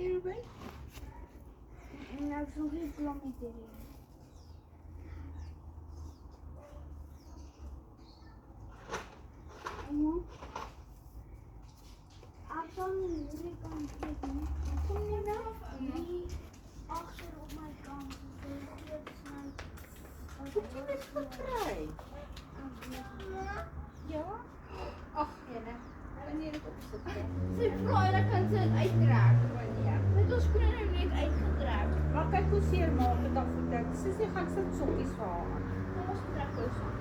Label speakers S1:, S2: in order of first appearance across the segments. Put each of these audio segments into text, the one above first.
S1: jy Ruben?
S2: En nou is nog nie klaar met hierdie. Ek kan nie hierdie kant kyk nie. Kom nie nou hier agter op my kant.
S1: Moet jy dit gekry? Ja? Ag, jene. Kan jy dit opsit?
S2: Sy vra dat kan sy dit uittrek.
S1: Ja.
S2: Met ons skoene nou net uitgetrek.
S1: Maar kyk hoe seer maak dit af vir dit. Sissie gaan sit sokkies vir haar.
S2: Kom ons trek gou so.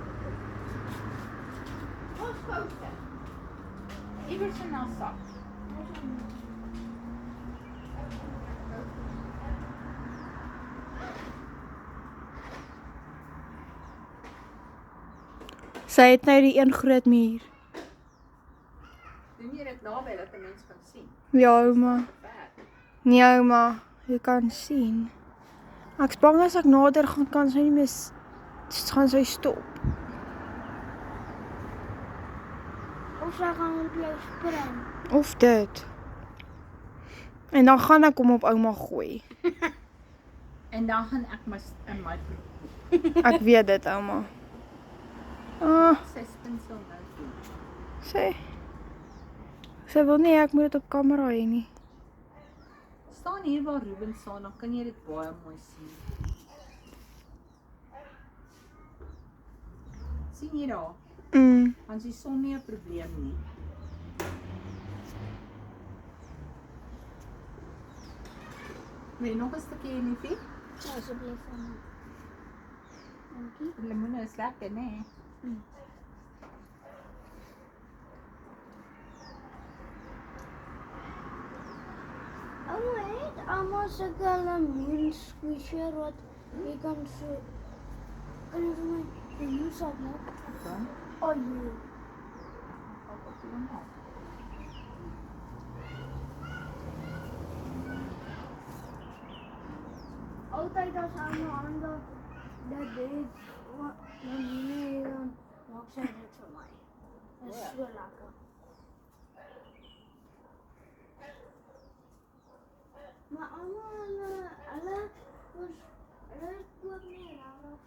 S2: Ons foute.
S1: Iewers in haar sak.
S3: Sy het nou die een groot muur.
S1: Doen jy dit naby dat 'n mens kan sien?
S3: Ja, ouma.
S1: Ver.
S3: Nee, ouma. Jy kan sien. Ek's bang as ek nader gaan kan sy nie meer gaan sy stop.
S2: Of sy gaan op jou spring.
S3: Of dit. En dan gaan ek hom op ouma gooi.
S1: En dan gaan ek in my
S3: Ek weet dit, ouma. Ah,
S1: sy spin so nou doen.
S3: sy wil nie ek moet dit op kamera hê nie.
S1: Staan hier waar Ruben staan, dan kan jy dit baie mooi sien. Sien jy daar? Dan is die son nie 'n probleem nie. Wil jy nog 'n stukkie liefie?
S2: Ja, asseblief van my. Dankie.
S1: Die lemoene is lekker, né?
S2: Ouma het almal sulke lemoen squisher wat jy kan so. Kan jy vir my die neus opmaak?
S1: Dan
S2: Oh nee.
S1: pak ek hom af.
S2: Altyd as aan my hande dat dit wat nee dan maak sy dit vir my. Dit is so lekker. Maar almal hulle koop nie regtig